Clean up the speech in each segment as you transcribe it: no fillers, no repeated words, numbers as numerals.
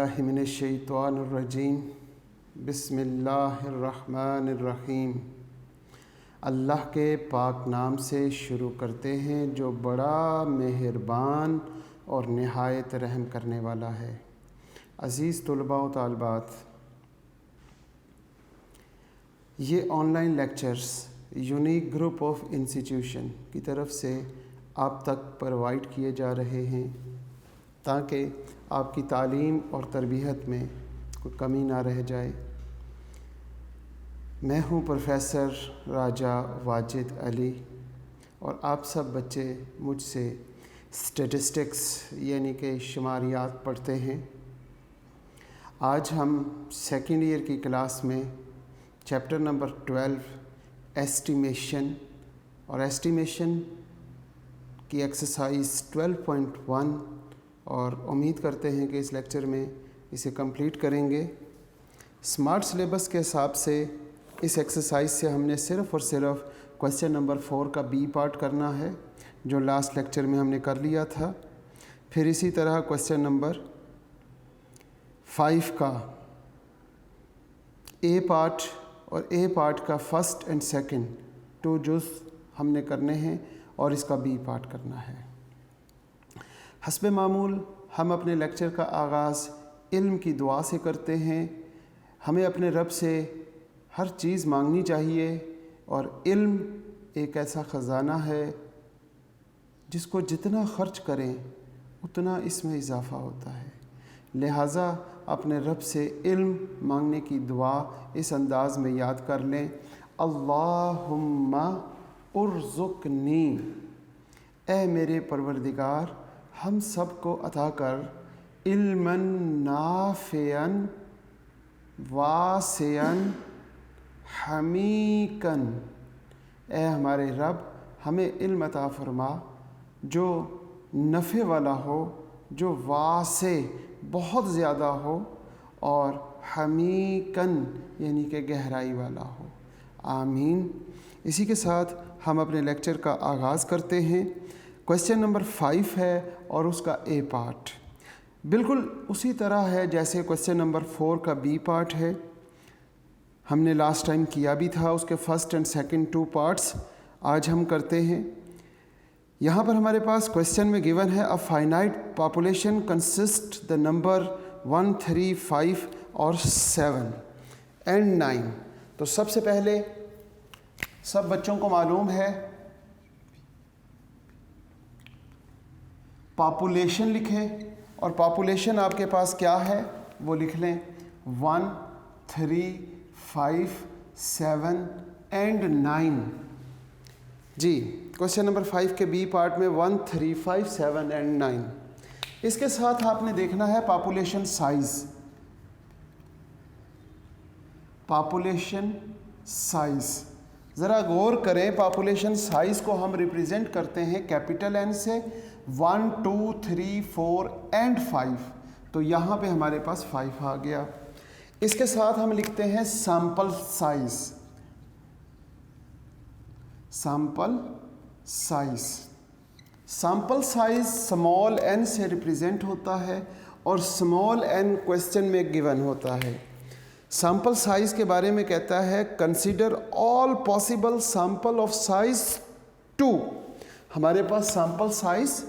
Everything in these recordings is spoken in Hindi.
बिस्मिल्लाहि मिनश्शैतानिर्रजीम बिस्मिल्लाहिर्रहमानिर्रहीम। अल्लाह के पाक नाम से शुरू करते हैं जो बड़ा मेहरबान और निहायत रहम करने वाला है। अज़ीज़ तलबा व तालिबात, ये online lectures unique group of institution की तरफ से आप तक प्रोवाइड किए जा रहे हैं ताकि आपकी तालीम और तरबियत में कोई कमी ना रह जाए। मैं हूँ प्रोफेसर राजा वाजिद अली और आप सब बच्चे मुझसे स्टैटिस्टिक्स यानी कि शुमारियात पढ़ते हैं। आज हम सेकेंड ईयर की क्लास में चैप्टर नंबर 12 एस्टिमेशन और एस्टिमेशन की एक्सरसाइज 12.1 और उम्मीद करते हैं कि इस लेक्चर में इसे कंप्लीट करेंगे। स्मार्ट सिलेबस के हिसाब से इस एक्सरसाइज से हमने सिर्फ़ और सिर्फ क्वेश्चन नंबर 4 का बी पार्ट करना है जो लास्ट लेक्चर में हमने कर लिया था। फिर इसी तरह क्वेश्चन नंबर 5 का ए पार्ट और ए पार्ट का फर्स्ट एंड सेकंड 2 जुज़ हमने करने हैं और इसका बी पार्ट करना है। हस्ब मामूल हम अपने लेक्चर का आगाज़ इल्म की दुआ से करते हैं। हमें अपने रब से हर चीज़ मांगनी चाहिए और इल्म एक ऐसा ख़जाना है जिसको जितना ख़र्च करें उतना इसमें इजाफ़ा होता है। लिहाजा अपने रब से इल्म मांगने की दुआ इस अंदाज़ में याद कर लें, अल्लाहुम्मा उर्ज़ुक़नी, ए मेरे परवरदिगार हम सब को अता कर इल्मन नाफ़िअन वासिअन हमीकन, ए हमारे रब हमें इल्म अता फरमा जो नफ़े वाला हो, जो वासे बहुत ज़्यादा हो और हमीकन यानी कि गहराई वाला हो। आमीन। इसी के साथ हम अपने लेक्चर का आगाज़ करते हैं। क्वेश्चन नंबर 5 है और उसका ए पार्ट बिल्कुल उसी तरह है जैसे क्वेश्चन नंबर 4 का बी पार्ट है। हमने लास्ट टाइम किया भी था उसके फर्स्ट एंड सेकंड 2 पार्ट्स आज हम करते हैं। यहाँ पर हमारे पास क्वेश्चन में गिवन है a finite population consist the number 1, 3, 5 और 7 एंड 9। तो सबसे पहले सब बच्चों को मालूम है पॉपुलेशन लिखें और पॉपुलेशन आपके पास क्या है वो लिख लें 1, 3, 5, 7 एंड 9। जी, क्वेश्चन नंबर 5 के बी पार्ट में 1, 3, 5, 7 एंड 9। इसके साथ आपने देखना है पॉपुलेशन साइज। पॉपुलेशन साइज ज़रा गौर करें, पॉपुलेशन साइज को हम रिप्रेजेंट करते हैं कैपिटल एन से 1, 2, 3, 4 एंड 5। तो यहाँ पे हमारे पास 5 आ गया। इसके साथ हम लिखते हैं sample size. Sample size, sample size small n से रिप्रेजेंट होता है और स्मॉल एन क्वेश्चन में गिवन होता है। सैंपल साइज के बारे में कहता है consider all possible sample of size 2। हमारे पास सैंपल साइज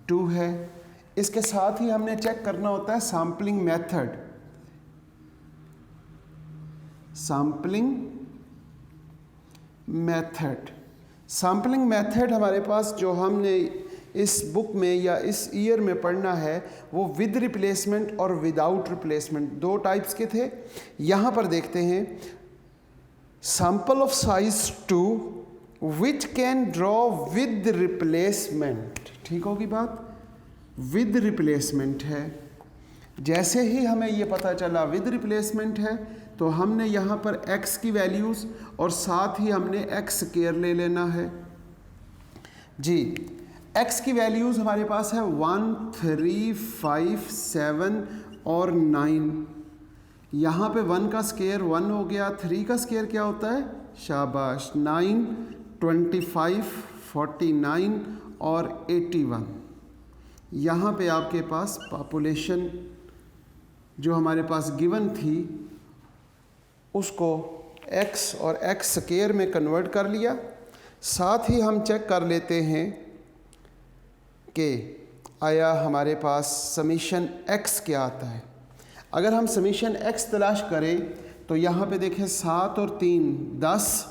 2 है। इसके साथ ही हमने चेक करना होता है sampling method. Sampling method, sampling method हमारे पास जो हमने इस बुक में या इस ईयर में पढ़ना है वो विद रिप्लेसमेंट और विदाउट रिप्लेसमेंट 2 टाइप्स के थे। यहाँ पर देखते हैं sample of size 2 which can draw with replacement. ठीक होगी बात, विद रिप्लेसमेंट है। जैसे ही हमें ये पता चला विद रिप्लेसमेंट है तो हमने यहाँ पर x की वैल्यूज़ और साथ ही हमने x स्क्वायर ले लेना है। जी, x की वैल्यूज़ हमारे पास है 1, 3, 5, 7 और 9। यहाँ पे 1 का स्क्वायर 1 हो गया, 3 का स्क्वायर क्या होता है, शाबाश 9, 25, 49 और 81। यहाँ पे आपके पास पॉपुलेशन जो हमारे पास गिवन थी उसको x और x स्क्वायर में कन्वर्ट कर लिया। साथ ही हम चेक कर लेते हैं कि आया हमारे पास समीशन x क्या आता है। अगर हम समीशन x तलाश करें तो यहाँ पे देखें 7 और 3 10,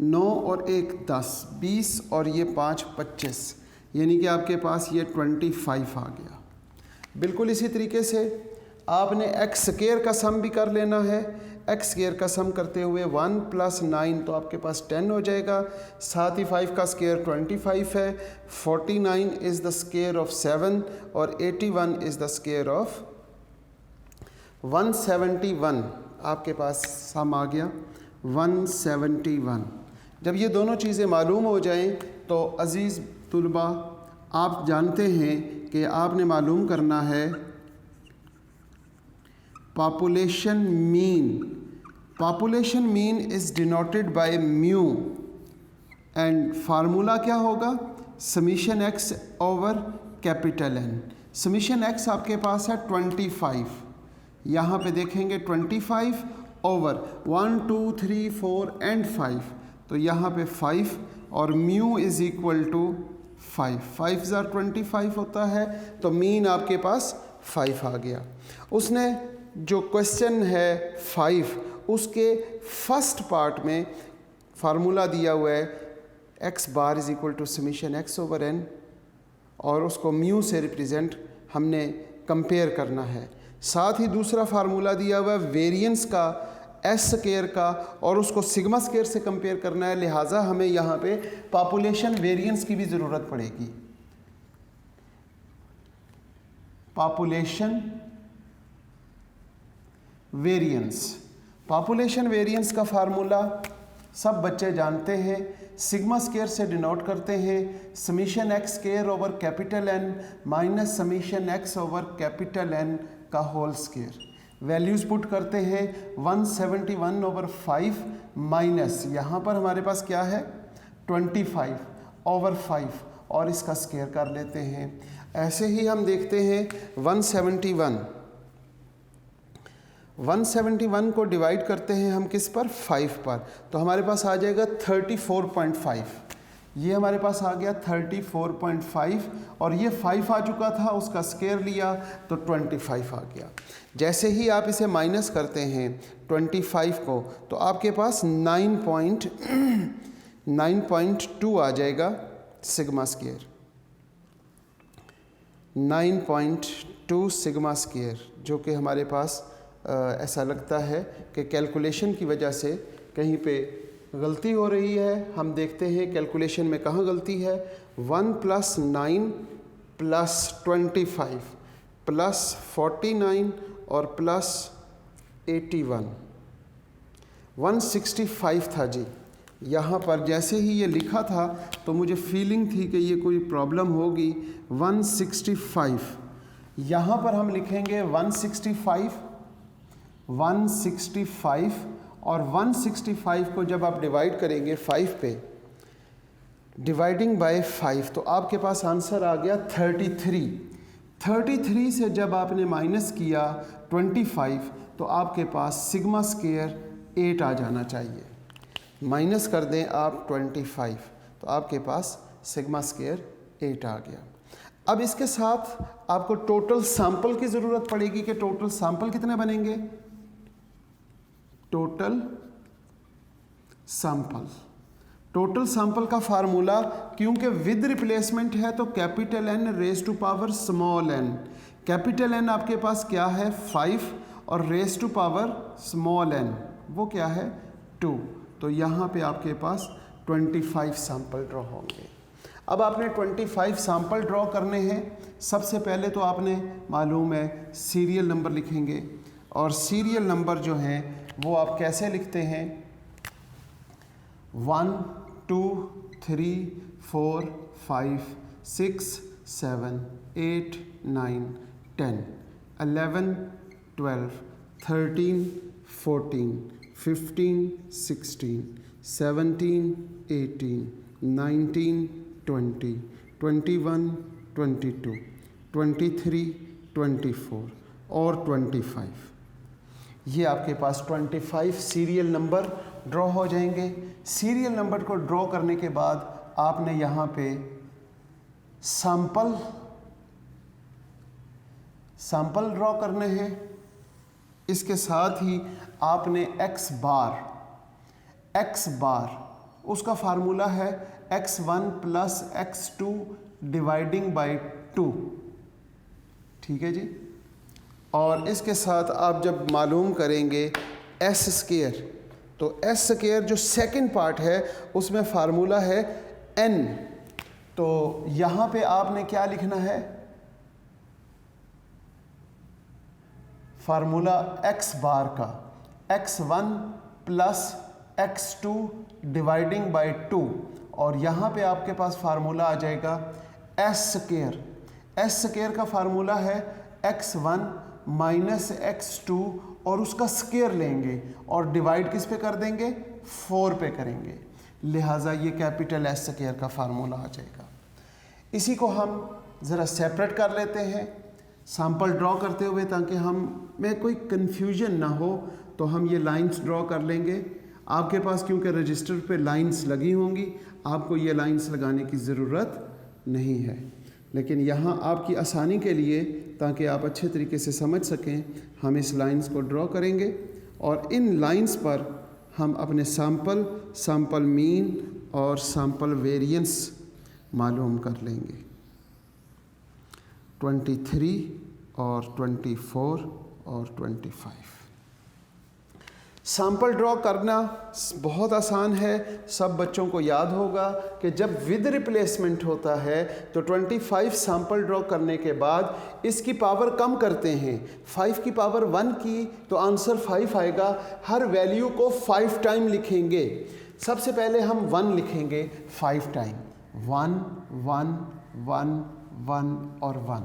9 और 1 10, 20 और ये 5 25, यानी कि आपके पास ये 25 आ गया। बिल्कुल इसी तरीके से आपने x स्क्वायर का सम भी कर लेना है। x स्क्वायर का सम करते हुए 1 + 9 तो आपके पास 10 हो जाएगा। साथ ही 5 का स्क्वायर 25 है। 49 इज़ द स्क्वायर ऑफ 7 और 81 इज़ द स्क्वायर ऑफ 171। आपके पास सम आ गया 171। जब ये दोनों चीज़ें मालूम हो जाएं तो अज़ीज़ तुलबा, आप जानते हैं कि आपने मालूम करना है population mean. Population mean is denoted by mu and formula क्या होगा, summation x over capital N। Summation x आपके पास है 25, यहाँ पे देखेंगे 25 ओवर 1 2 3 4 एंड 5, तो यहाँ पे 5 और म्यू इज़ इक्वल टू 5। 5 ज़ार 25 होता है, तो मीन आपके पास 5 आ गया। उसने जो क्वेश्चन है 5, उसके फर्स्ट पार्ट में फार्मूला दिया हुआ है x bar is equal to summation x over n, और उसको म्यू से रिप्रेजेंट हमने कंपेयर करना है। साथ ही दूसरा फार्मूला दिया हुआ है वेरिएंस का एस स्क्वायर का, और उसको सिग्मा स्क्वायर से कंपेयर करना है। लिहाजा हमें यहाँ पे पॉपुलेशन वेरिएंस की भी ज़रूरत पड़ेगी। पॉपुलेशन वेरिएंस, पॉपुलेशन वेरिएंस का फार्मूला सब बच्चे जानते हैं, सिग्मा स्क्वायर से डिनोट करते हैं summation x square over capital N minus summation x over capital N का होल स्क्वायर। वैल्यूज़ पुट करते हैं 171 ओवर 5 माइनस, यहाँ पर हमारे पास क्या है 25 ओवर 5, और इसका स्क्वायर कर लेते हैं। ऐसे ही हम देखते हैं 171 को डिवाइड करते हैं हम किस पर, 5 पर, तो हमारे पास आ जाएगा 34.5। ये हमारे पास आ गया 34.5, और ये 5 आ चुका था, उसका स्क्वायर लिया तो 25 आ गया। जैसे ही आप इसे माइनस करते हैं 25 को, तो आपके पास 9.2 आ जाएगा सिग्मा स्क्वायर। 9.2 सिग्मा स्क्वायर, जो कि हमारे पास ऐसा लगता है कि कैलकुलेशन की वजह से कहीं पे गलती हो रही है। हम देखते हैं कैलकुलेशन में कहाँ गलती है। 1 + 9 + 25 + 49 और +81, 165 था जी। यहाँ पर जैसे ही ये लिखा था तो मुझे फीलिंग थी कि ये कोई प्रॉब्लम होगी। 165, यहाँ पर हम लिखेंगे 165 और 165 को जब आप डिवाइड करेंगे 5 पे, डिवाइडिंग बाय 5, तो आपके पास आंसर आ गया 33। 33 से जब आपने माइनस किया 25, तो आपके पास सिग्मा स्क्वायर 8 आ जाना चाहिए। माइनस कर दें आप 25, तो आपके पास सिग्मा स्क्वायर 8 आ गया। अब इसके साथ आपको टोटल सैंपल की ज़रूरत पड़ेगी कि टोटल सैंपल कितने बनेंगे। टोटल सैंपल का फार्मूला, क्योंकि विद रिप्लेसमेंट है तो capital N raise to power small n। Capital N आपके पास क्या है 5, और raise to power small n वो क्या है 2। तो यहाँ पे आपके पास 25 सैंपल ड्रॉ होंगे। अब आपने 25 सैंपल ड्रॉ करने हैं। सबसे पहले तो आपने मालूम है सीरियल नंबर लिखेंगे, और सीरियल नंबर जो हैं वो आप कैसे लिखते हैं, 1 2 3 4 5 6 7 8 9 10 11 12 13 14 15 16 17 18 19 20 21 22 23 24 और 25। ये आपके पास 25 सीरियल नंबर ड्रॉ हो जाएंगे। सीरियल नंबर को ड्रॉ करने के बाद आपने यहाँ पे सैंपल ड्रॉ करने हैं। इसके साथ ही आपने x बार उसका फार्मूला है x1 plus x2 dividing by 2, ठीक है जी। और इसके साथ आप जब मालूम करेंगे एस स्क्वायर, तो एस स्क्वायर जो सेकंड पार्ट है उसमें फार्मूला है n। तो यहाँ पे आपने क्या लिखना है, फार्मूला x बार का x1 plus x2 dividing by 2, और यहाँ पे आपके पास फार्मूला आ जाएगा एस स्क्वायर। एस स्क्वायर का फार्मूला है x1 माइनस x2 और उसका स्क्वायर लेंगे और डिवाइड किस पे कर देंगे, 4 पे करेंगे, लिहाजा ये कैपिटल एस स्क्वायर का फार्मूला आ जाएगा। इसी को हम ज़रा सेपरेट कर लेते हैं सैंपल ड्रॉ करते हुए, ताकि हम में कोई कन्फ्यूजन ना हो। तो हम ये लाइंस ड्रॉ कर लेंगे। आपके पास क्योंकि रजिस्टर पे लाइंस लगी होंगी, आपको ये लाइंस लगाने की ज़रूरत नहीं है, लेकिन यहाँ आपकी आसानी के लिए, ताकि आप अच्छे तरीके से समझ सकें, हम इस लाइंस को ड्रॉ करेंगे और इन लाइंस पर हम अपने सैंपल मीन और सैंपल वेरिएंस मालूम कर लेंगे। 23 और 24 और 25। सैंपल ड्रॉ करना बहुत आसान है, सब बच्चों को याद होगा कि जब विद रिप्लेसमेंट होता है तो 25 सैंपल ड्रॉ करने के बाद इसकी पावर कम करते हैं। 5 की पावर 1 की तो आंसर 5 आएगा। हर वैल्यू को 5 टाइम लिखेंगे। सबसे पहले हम 1 लिखेंगे 5 टाइम, 1 1 1 1 और 1।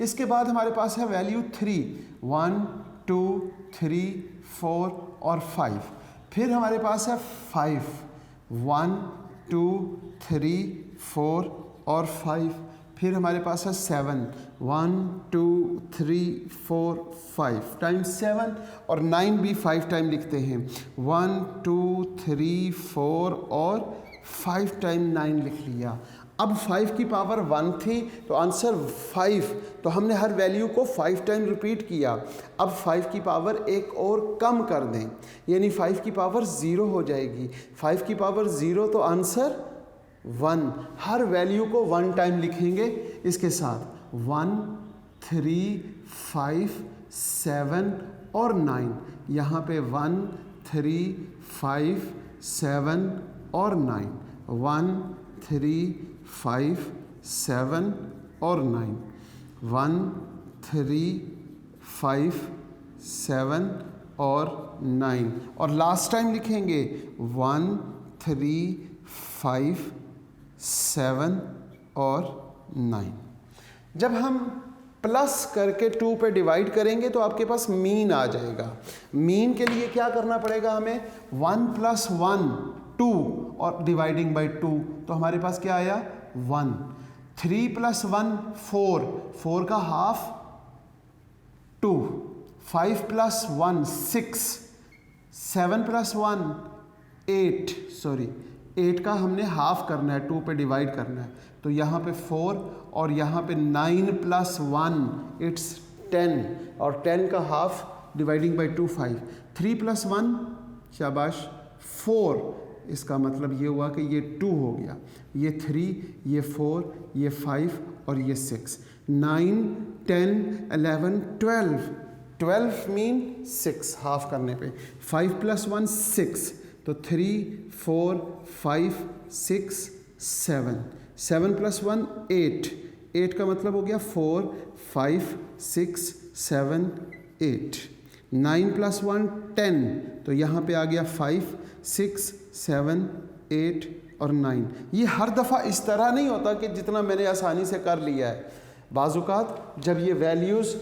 इसके बाद हमारे पास है वैल्यू 3, 1 2 3 4 और 5। फिर हमारे पास है 5, 1 2 3 4 और 5। फिर हमारे पास है 7, 1 2 3 4 5 टाइम्स 7, और 9 भी 5 टाइम लिखते हैं, 1 2 3 4 और 5 टाइम 9 लिख लिया। अब 5 की पावर 1 थी तो आंसर 5, तो हमने हर वैल्यू को 5 टाइम रिपीट किया। अब 5 की पावर एक और कम कर दें, यानी 5 की पावर 0 हो जाएगी। 5 की पावर 0 तो आंसर 1, हर वैल्यू को 1 टाइम लिखेंगे। इसके साथ 1 3 5 7 और 9, यहाँ पे 1 3 5 7 और 9, 1 3 5 7 और 9, 1 3 5 7 और 9, और लास्ट टाइम लिखेंगे 1 3 5 7 और 9। जब हम प्लस करके 2 पे डिवाइड करेंगे तो आपके पास मीन आ जाएगा। मीन के लिए क्या करना पड़ेगा हमें, 1 + 1 2 और डिवाइडिंग बाई 2, तो हमारे पास क्या आया 1। 3 + 1 4, 4 का हाफ 2, 5 + 1 6, 7 + 1 8, 8 का हमने हाफ करना है, 2 पे डिवाइड करना है, तो यहाँ पे 4 और यहाँ पे 9 + 1 इट्स 10, और 10 का हाफ डिवाइडिंग बाई 2 5, 3 + 1 शाबाश 4, इसका मतलब ये हुआ कि ये 2 हो गया, ये 3, ये 4, ये 5 और ये 6, 9 10 11 12, 12 मीन 6 हाफ करने पे, 5 + 1 6, तो 3 4 5 6 7, 7 + 1 8, 8 का मतलब हो गया 4 5 6 7 8, 9 + 1 10, तो यहाँ पे आ गया 5 6 7 8 और 9। ये हर दफ़ा इस तरह नहीं होता कि जितना मैंने आसानी से कर लिया है। बाज़-औक़ात जब ये वैल्यूज़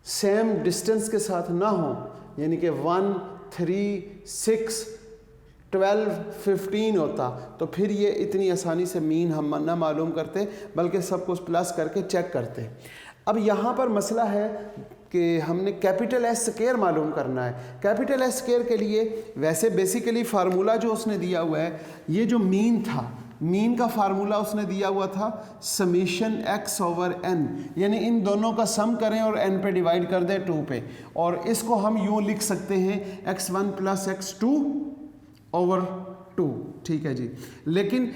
सेम डिस्टेंस के साथ ना हो, यानी कि 1 3 6 12 15 होता, तो फिर ये इतनी आसानी से मीन हम ना मालूम करते, बल्कि सब कुछ प्लस करके चेक करते। अब यहाँ पर मसला है कि हमने कैपिटल एस स्क्वायर मालूम करना है। कैपिटल एस स्क्वायर के लिए वैसे बेसिकली फार्मूला जो उसने दिया हुआ है, ये जो मीन था, मीन का फार्मूला उसने दिया हुआ था समीशन x ओवर n, यानी इन दोनों का सम करें और n पे डिवाइड कर दें 2 पे, और इसको हम यूँ लिख सकते हैं x1 प्लस x2 ओवर 2। ठीक है जी। लेकिन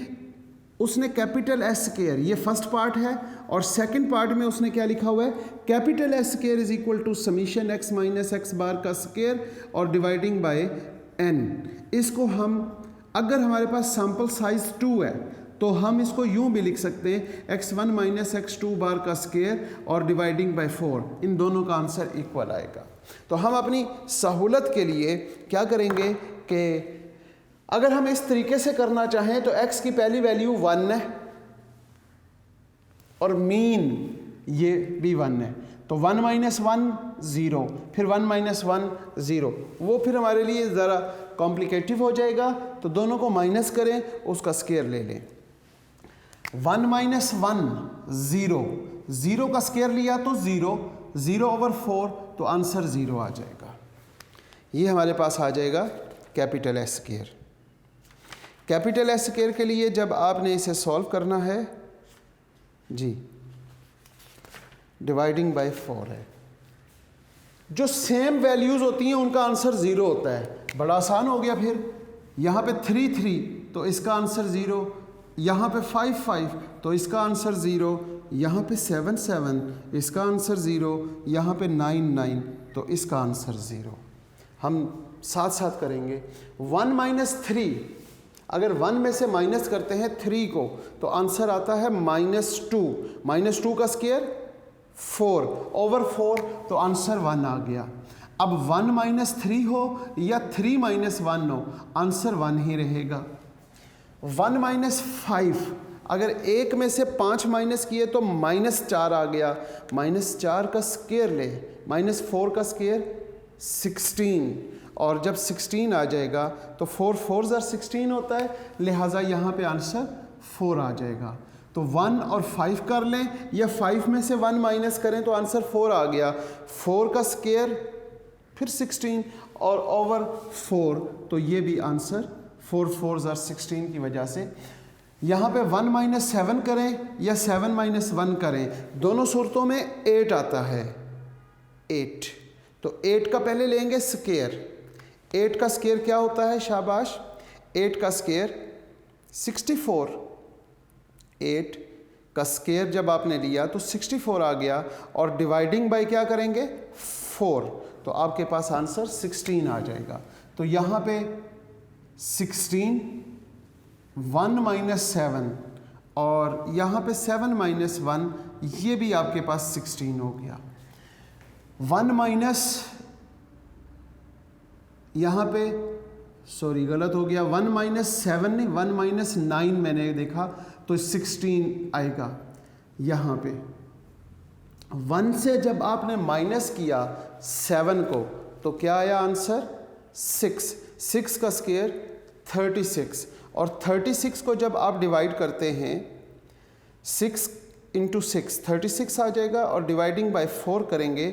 उसने कैपिटल एस स्क्वायर, ये फर्स्ट पार्ट है, और सेकंड पार्ट में उसने क्या लिखा हुआ है, capital S square is equal to summation x minus x bar का स्क्वायर और डिवाइडिंग बाय n। इसको हम, अगर हमारे पास सैम्पल साइज 2 है तो हम इसको यूं भी लिख सकते हैं x1 माइनस x2 बार का स्क्वायर और डिवाइडिंग बाय 4। इन दोनों का आंसर इक्वल आएगा। तो हम अपनी सहूलत के लिए क्या करेंगे कि अगर हम इस तरीके से करना चाहें तो x की पहली वैल्यू 1 है और मीन ये भी 1 है, तो 1 माइनस 1 0, फिर 1 माइनस 1 0, वो फिर हमारे लिए ज़रा कॉम्प्लिकेटिव हो जाएगा, तो दोनों को माइनस करें, उसका स्क्वायर ले लें। 1 माइनस 1 0, 0 का स्क्वायर लिया तो 0, 0 ओवर 4, तो आंसर 0 आ जाएगा। ये हमारे पास आ जाएगा capital S square. Capital S square के लिए जब आपने इसे सॉल्व करना है जी, डिवाइडिंग बाय 4 है, जो सेम वैल्यूज़ होती हैं उनका आंसर 0 होता है। बड़ा आसान हो गया। फिर यहाँ पे 3 3, तो इसका आंसर 0, यहाँ पे 5 5, तो इसका आंसर 0, यहाँ पे 7 7, इसका आंसर 0, यहाँ पे 9 9, तो इसका आंसर 0। हम साथ साथ करेंगे। 1 माइनस 3, अगर 1 में से माइनस करते हैं 3 को तो आंसर आता है -2, -2 का स्क्वायर 4 ओवर 4, तो आंसर 1 आ गया। अब 1 माइनस 3 हो या 3 माइनस 1 हो, आंसर 1 ही रहेगा। 1 माइनस 5, अगर 1 में से 5 माइनस किए तो -4 आ गया, -4 का स्क्वायर ले, -4 का स्क्वायर 16, और जब 16 आ जाएगा तो 4 4 16 होता है, लिहाजा यहाँ पे आंसर 4 आ जाएगा। तो 1 और 5 कर लें या 5 में से 1 माइनस करें तो आंसर 4 आ गया। 4 का स्क्वायर फिर 16 और ओवर 4, तो ये भी आंसर 4 4 16 की वजह से। यहाँ पे 1 माइनस 7 करें या 7 माइनस 1 करें, दोनों सूरतों में 8 आता है, 8। तो 8 का पहले लेंगे स्क्वायर। 8 का स्क्वायर क्या होता है? शाबाश, 8 का स्क्वायर 64। 8 का स्क्वायर जब आपने लिया तो 64 आ गया, और डिवाइडिंग बाय क्या करेंगे? 4, तो आपके पास आंसर 16 आ जाएगा। तो यहाँ पे 16, 1 माइनस 7, और यहाँ पे 7 माइनस 1, ये भी आपके पास 16 हो गया। 1 माइनस, यहाँ पे सॉरी गलत हो गया, 1 माइनस 7 नहीं, 1 माइनस 9 मैंने देखा, तो 16 आएगा। यहाँ पे 1 से जब आपने माइनस किया 7 को, तो क्या आया आंसर? 6। 6 का स्क्वायर 36, और 36 को जब आप डिवाइड करते हैं 6 इंटू 6, 36 आ जाएगा, और डिवाइडिंग बाय 4 करेंगे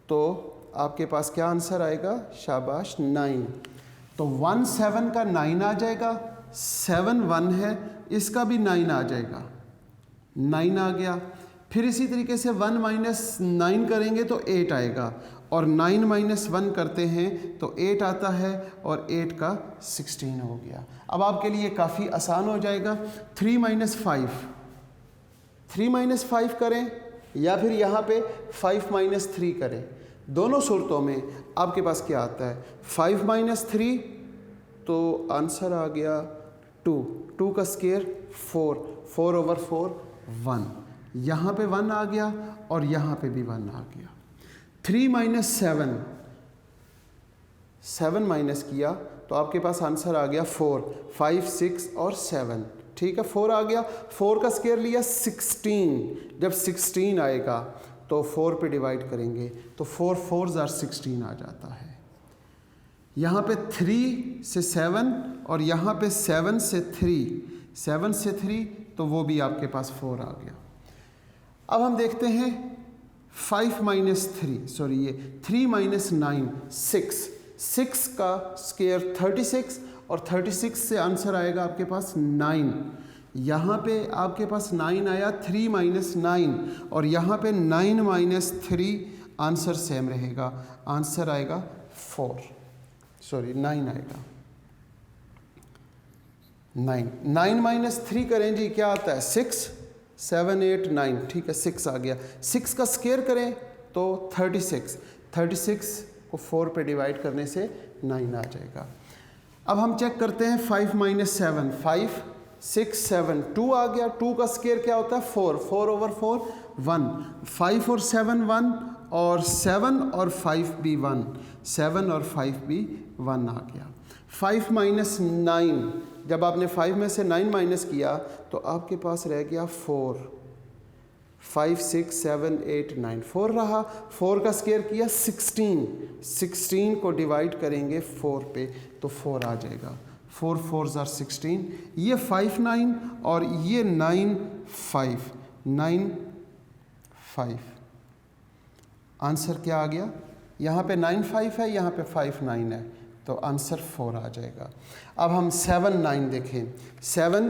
तो आपके पास क्या आंसर आएगा? शाबाश, 9। तो 1 7 का 9 आ जाएगा, 7 1 है, इसका भी 9 आ जाएगा, 9 आ गया। फिर इसी तरीके से 1 माइनस 9 करेंगे तो 8 आएगा, और 9 माइनस 1 करते हैं तो 8 आता है, और 8 का 16 हो गया। अब आपके लिए काफ़ी आसान हो जाएगा। 3 माइनस 5, 3 माइनस 5 करें या फिर यहाँ पे 5 माइनस 3 करें, दोनों सूरतों में आपके पास क्या आता है? 5 माइनस 3, तो आंसर आ गया 2। 2 का स्क्वायर 4, 4 ओवर 4 1, यहाँ पे 1 आ गया, और यहाँ पे भी 1 आ गया। 3 माइनस 7, 7 माइनस किया तो आपके पास आंसर आ गया 4, 5 6 और 7, ठीक है, 4 आ गया। 4 का स्क्वायर लिया 16, जब 16 आएगा तो 4 पे डिवाइड करेंगे तो 4 4 16 आ जाता है। यहाँ पे 3 से 7, और यहाँ पे 7 से 3, 7 से 3, तो वो भी आपके पास 4 आ गया। अब हम देखते हैं 5 माइनस 3, सॉरी ये 3 माइनस 9 6, 6 का स्क्वायर 36 और 36 से आंसर आएगा आपके पास 9। यहाँ पे आपके पास 9 आया, 3 माइनस 9 और यहाँ पे 9 माइनस 3, आंसर सेम रहेगा, आंसर आएगा 4, सॉरी 9 आएगा 9। 9 माइनस 3 करें जी, क्या आता है 6, 7 8 9, ठीक है 6 आ गया। 6 का स्क्वायर करें तो 36, 36 को 4 पे डिवाइड करने से 9 आ जाएगा। अब हम चेक करते हैं 5 माइनस 7, 5 6 7 2 आ गया। 2 का स्क्वायर क्या होता है 4, 4 ओवर 4 1, 5 और 7 1 और 7 और 5 भी 1, 7 और 5 भी 1 आ गया। 5 माइनस 9, जब आपने 5 में से 9 माइनस किया तो आपके पास रह गया 4, 5 6 7 8 9, 4 रहा। 4 का स्क्वायर किया 16, 16 को डिवाइड करेंगे 4 पे तो 4 आ जाएगा, 4 4s are 16। ये 5 9 और ये 9 5, 9 5, आंसर क्या आ गया, यहाँ पे 9 5 है, यहाँ पे 5 9 है, तो आंसर 4 आ जाएगा। अब हम 7 9 देखें, 7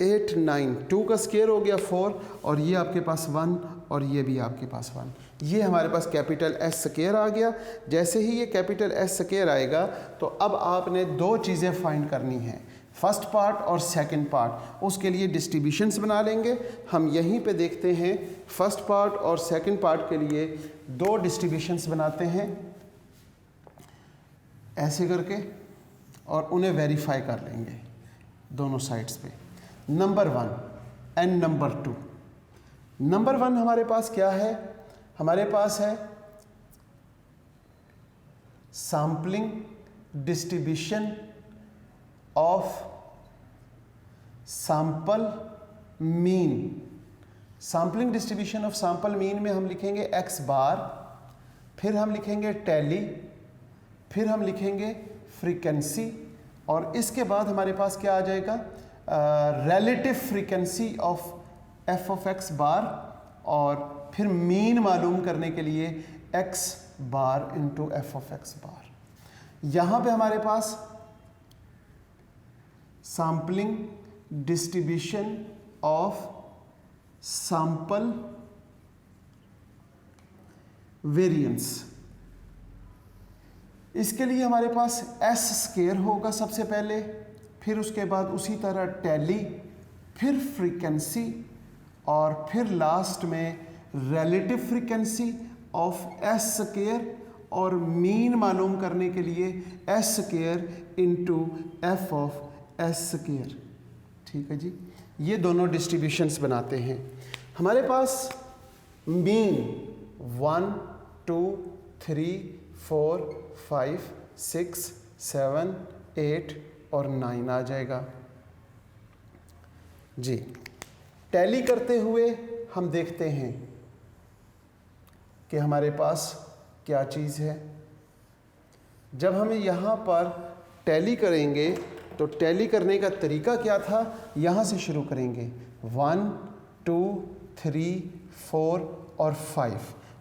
8 9, 2 का स्क्वायर हो गया 4 और ये आपके पास 1 और ये भी आपके पास 1, ये हमारे पास कैपिटल एस स्क्वायर आ गया। जैसे ही ये कैपिटल एस स्क्वायर आएगा तो अब आपने दो चीज़ें फाइंड करनी हैं, फर्स्ट पार्ट और सेकंड पार्ट। उसके लिए डिस्ट्रीब्यूशंस बना लेंगे। हम यहीं पे देखते हैं फर्स्ट पार्ट और सेकंड पार्ट के लिए दो डिस्ट्रीब्यूशंस बनाते हैं ऐसे करके और उन्हें वेरीफाई कर लेंगे दोनों साइड्स पे। Number 1 and number 2। नंबर 1 हमारे पास क्या है, हमारे पास है sampling distribution of sample mean. Sampling distribution of sample mean में हम लिखेंगे x बार, फिर हम लिखेंगे टैली, फिर हम लिखेंगे फ्रीक्वेंसी और इसके बाद हमारे पास क्या आ जाएगा, relative frequency of f of x bar और फिर मीन मालूम करने के लिए x bar into f of x bar. यहाँ पे हमारे पास sampling distribution of sample variance, इसके लिए हमारे पास s स्क्वायर होगा सबसे पहले, फिर उसके बाद उसी तरह टैली, फिर फ्रीक्वेंसी और फिर लास्ट में relative frequency of s square और मीन मालूम करने के लिए S square into f of s square. ठीक है जी, ये दोनों डिस्ट्रीब्यूशंस बनाते हैं। हमारे पास मीन 1 2 3 4 5 6 7 8 और 9 आ जाएगा जी। टैली करते हुए हम देखते हैं कि हमारे पास क्या चीज़ है। जब हम यहाँ पर टैली करेंगे तो टैली करने का तरीका क्या था, यहाँ से शुरू करेंगे 1 2 3 4 और 5,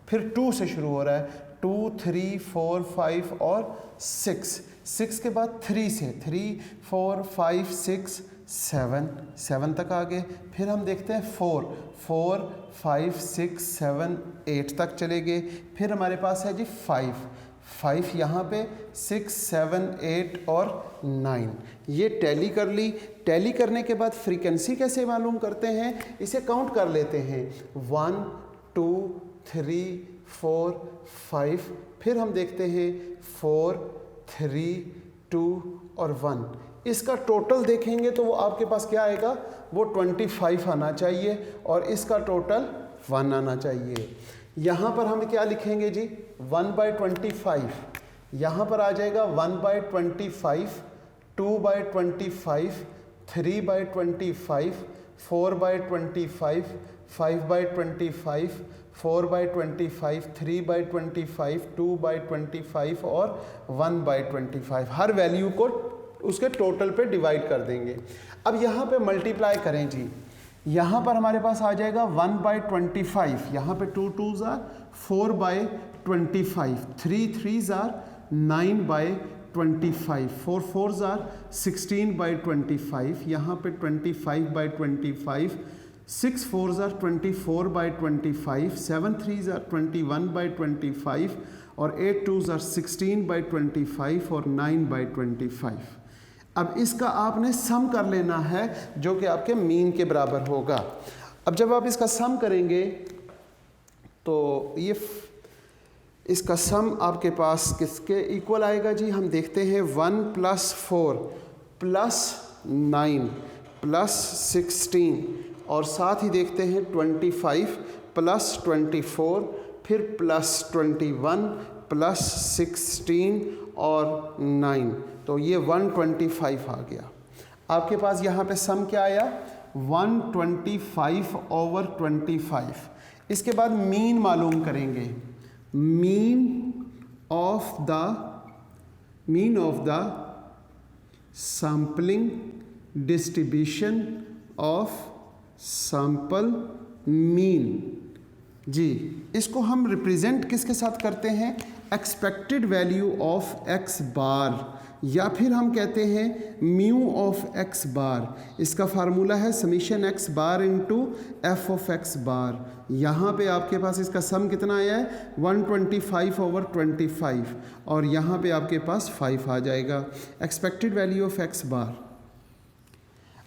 फिर 2 से शुरू हो रहा है 2 3 4 5 और 6, 6 के बाद 3 से 3 4 5 6 7, 7 तक आ गए। फिर हम देखते हैं 4 4 5 6 7 8 तक चले गए। फिर हमारे पास है जी 5 5 यहाँ पे 6 7 8 और 9, ये टैली कर ली। टैली करने के बाद फ्रीक्वेंसी कैसे मालूम करते हैं, इसे काउंट कर लेते हैं 1 2 3 4 5, फिर हम देखते हैं 4 3 2 और 1। इसका टोटल देखेंगे तो वो आपके पास क्या आएगा, वो 25 आना चाहिए और इसका टोटल 1 आना चाहिए। यहाँ पर हम क्या लिखेंगे जी 1/25, यहाँ पर आ जाएगा 1/25, 2/25, 3/25, 4/25, 5/25, 4/25, 3/25, 2/25 और 1/25। हर वैल्यू को उसके टोटल पे डिवाइड कर देंगे। अब यहाँ पे मल्टीप्लाई करें जी, यहाँ पर हमारे पास आ जाएगा 1/25, यहाँ पे 2 2s are 4/25, 3 3s are 9/25, 4 4s are 16/25, यहाँ पे 25/25, 6 4s आर 24/25, 7 3s आर 21/25 और 8 2s आर 16/25 और 9/25। अब इसका आपने सम कर लेना है जो कि आपके मीन के बराबर होगा। अब जब आप इसका सम करेंगे तो ये इसका सम आपके पास किसके इक्वल आएगा जी? हम देखते हैं 1 + 4 + 9 + 16 और साथ ही देखते हैं 25 + 24 फिर +21 +16 और 9, तो ये 125 आ गया। आपके पास यहाँ पे सम क्या आया? 125/25। इसके बाद मीन मालूम करेंगे। Mean of the sampling distribution of sample mean जी, इसको हम रिप्रेजेंट किसके साथ करते हैं? Expected value of x bar, या फिर हम कहते हैं म्यू ऑफ एक्स बार। इसका फार्मूला है summation x bar into f of x bar. यहाँ पे आपके पास इसका सम कितना आया है? 125/25 और यहाँ पे आपके पास 5 आ जाएगा। एक्सपेक्टेड वैल्यू ऑफ एक्स बार,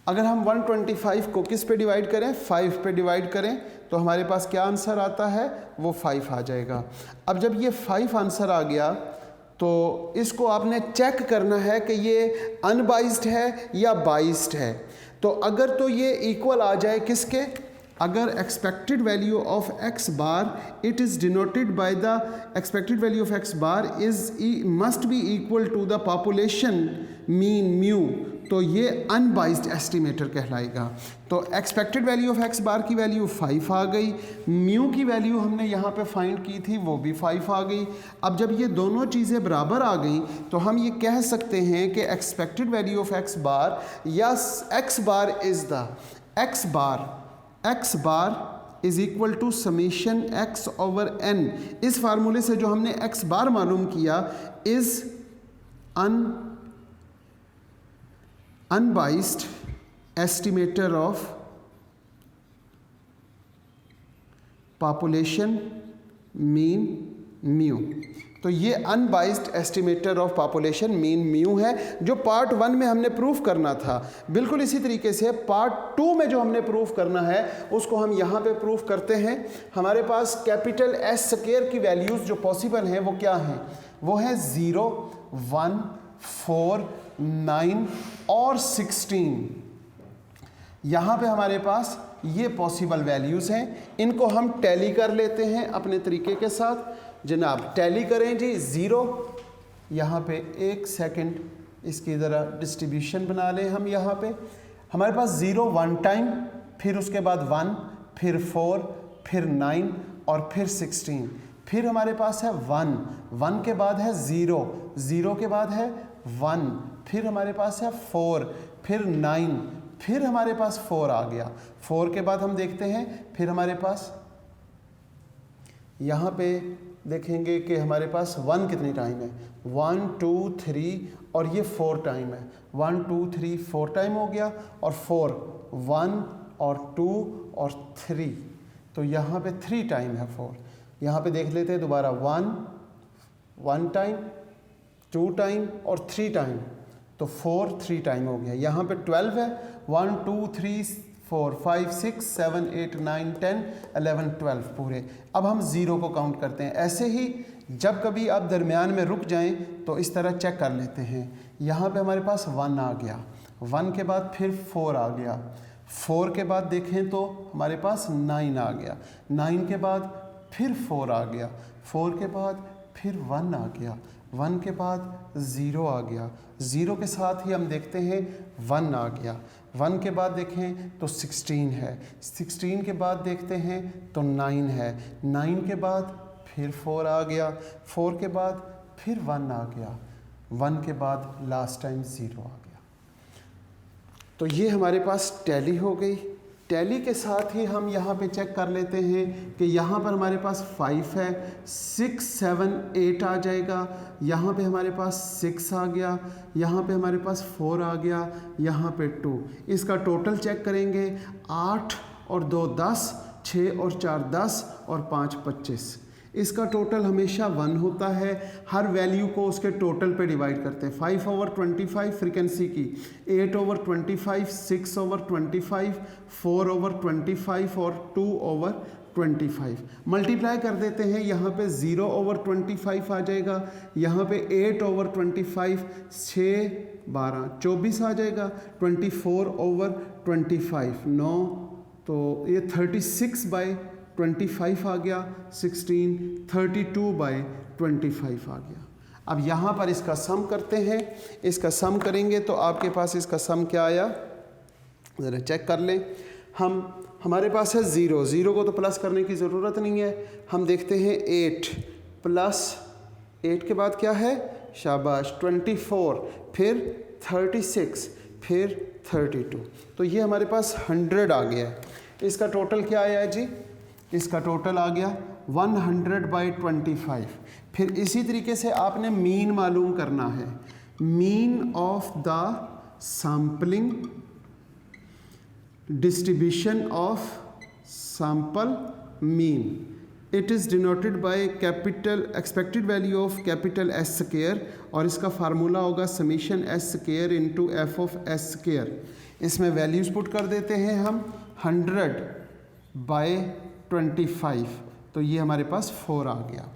अगर हम 125 को किस पे डिवाइड करें? 5 पे डिवाइड करें तो हमारे पास क्या आंसर आता है? वो 5 आ जाएगा। अब जब ये 5 आंसर आ गया तो इसको आपने चेक करना है कि ये अनबाइस्ड है या बाइस्ड है। तो अगर तो ये इक्वल आ जाए किसके? अगर expected value of x bar it is denoted by the expected value of x bar must be equal to the population mean mu, तो ये अनबाइस्ड एस्टिमेटर कहलाएगा। तो expected value of x bar की वैल्यू 5 आ गई, म्यू की वैल्यू हमने यहाँ पे फाइंड की थी वो भी 5 आ गई। अब जब ये दोनों चीज़ें बराबर आ गई तो हम ये कह सकते हैं कि expected value of x bar या x bar is the x bar is equal to summation x over n. इस फार्मूले से जो हमने एक्स बार मालूम किया is unbiased estimator of population mean mu. तो ये unbiased estimator of population mean mu है जो पार्ट 1 में हमने प्रूफ करना था। बिल्कुल इसी तरीके से पार्ट 2 में जो हमने प्रूफ करना है उसको हम यहाँ पे प्रूफ करते हैं। हमारे पास कैपिटल एस स्क्वायर की वैल्यूज़ जो पॉसिबल हैं वो क्या हैं? वो है 0, 1, 4, 9 और 16। यहाँ पे हमारे पास ये पॉसिबल वैल्यूज़ हैं, इनको हम टैली कर लेते हैं अपने तरीके के साथ। जनाब टैली करें जी। 0 यहाँ पे 1 सेकंड इसकी ज़रा डिस्ट्रीब्यूशन बना लें हम। यहाँ पे हमारे पास 0 1 टाइम, फिर उसके बाद 1, फिर 4, फिर 9 और फिर 16। फिर हमारे पास है 1, 1 के बाद है 0, 0 के बाद है 1, फिर हमारे पास है 4, फिर 9, फिर हमारे पास 4 आ गया। 4 के बाद हम देखते हैं फिर हमारे पास यहाँ पे देखेंगे कि हमारे पास 1 कितनी टाइम है? 1 2 3 और ये 4 टाइम है। 1 2 3 4 टाइम हो गया और 4 1 और 2 और 3, तो यहाँ पे 3 टाइम है 4। यहाँ पे देख लेते हैं दोबारा 1 टाइम, 2 टाइम और 3 टाइम, तो 4 3 टाइम हो गया। यहाँ पे 12 है, 1 2 3 4 5 6 7 8 9 10 11 12 पूरे। अब हम 0 को काउंट करते हैं। ऐसे ही जब कभी आप दरमियान में रुक जाएं तो इस तरह चेक कर लेते हैं। यहाँ पे हमारे पास 1 आ गया, 1 के बाद फिर 4 आ गया, 4 के बाद देखें तो हमारे पास 9 आ गया, 9 के बाद फिर 4 आ गया, 4 के बाद फिर 1 आ गया, 1 के बाद 0 आ गया, 0 के साथ ही हम देखते हैं 1 आ गया, 1 के बाद देखें तो 16 है, 16 के बाद देखते हैं तो 9 है, 9 के बाद फिर 4 आ गया, 4 के बाद फिर 1 आ गया, 1 के बाद लास्ट टाइम 0 आ गया। तो ये हमारे पास टैली हो गई। टैली के साथ ही हम यहाँ पे चेक कर लेते हैं कि यहाँ पर हमारे पास 5 है, 6, 7, 8 आ जाएगा, यहाँ पे हमारे पास 6 आ गया, यहाँ पे हमारे पास 4 आ गया, यहाँ पे 2। इसका टोटल चेक करेंगे, 8 और 2 10, 6 और 4 10 और 5 25। इसका टोटल हमेशा 1 होता है। हर वैल्यू को उसके टोटल पे डिवाइड करते हैं। 5/25 फ्रीक्वेंसी की, 8/25, 6/25, 4/25 और 2/25 मल्टीप्लाई कर देते हैं। यहाँ पे 0/25 आ जाएगा, यहाँ पे 8/25, 6 12 24 आ जाएगा, 24/25 9, तो ये 36/25 आ गया, 16 32/25 आ गया। अब यहाँ पर इसका सम करते हैं। इसका सम करेंगे तो आपके पास इसका सम क्या आया, ज़रा चेक कर लें। हमारे पास है 0 को तो प्लस करने की ज़रूरत नहीं है। हम देखते हैं 8 प्लस 8 के बाद क्या है, शाबाश 24, फिर 36, फिर 32, तो ये हमारे पास 100 आ गया है। इसका टोटल क्या आया है जी, इसका टोटल आ गया 100/25। फिर इसी तरीके से आपने मीन मालूम करना है। Mean of the sampling distribution of sample mean, it is denoted by capital expected value of capital S square, और इसका फार्मूला होगा summation S square into f of s square. इसमें वैल्यूज़ पुट कर देते हैं हम, 100/25, तो ये हमारे पास 4 आ गया।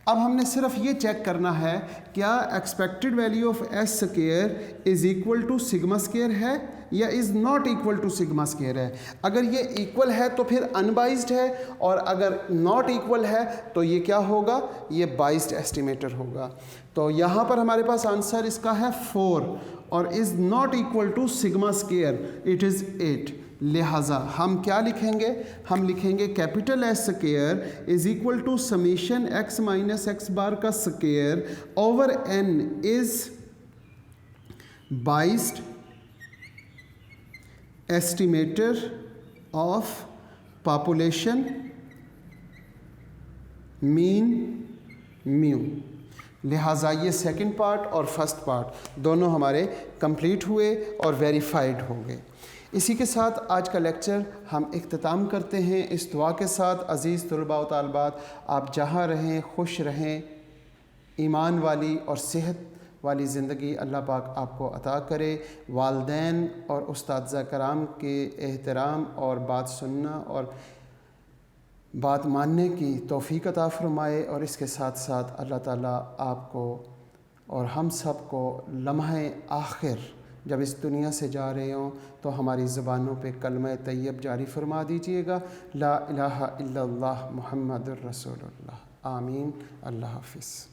अब हमने सिर्फ ये चेक करना है क्या expected value of s square is equal to sigma square है या is not equal to sigma square है। अगर ये इक्वल है तो फिर अनबाइज्ड है, और अगर नॉट इक्वल है तो ये क्या होगा, ये बाइज्ड एस्टिमेटर होगा। तो यहाँ पर हमारे पास आंसर इसका है 4, और is not equal to sigma square, it is 8। लिहाजा हम क्या लिखेंगे, हम लिखेंगे capital S square is equal to summation x minus x bar का square over n is biased estimator of population mean mu. लिहाजा ये सेकंड पार्ट और फर्स्ट पार्ट दोनों हमारे कंप्लीट हुए और वेरीफाइड हो गए। इसी के साथ आज का लेक्चर हम इख्तिताम करते हैं इस दुआ के साथ। अज़ीज़ तलबा व तालिबात, आप जहाँ रहें खुश रहें, ईमान वाली और सेहत वाली ज़िंदगी अल्लाह पाक आपको अता करे। वालदैन और उस्ताद कराम के एहतराम और बात सुनना और बात मानने की तौफ़ीक अता फ़रमाए, और इसके साथ साथ अल्लाह ताला आपको और हम सब को लम्हे आखिर जब इस दुनिया से जा रहे हों तो हमारी ज़बानों पे कलमा तैयब जारी फरमा दीजिएगा, ला इलाहा इल्लल्लाह मुहम्मदुर रसूलुल्लाह। आमीन। अल्लाह हाफ़िज़।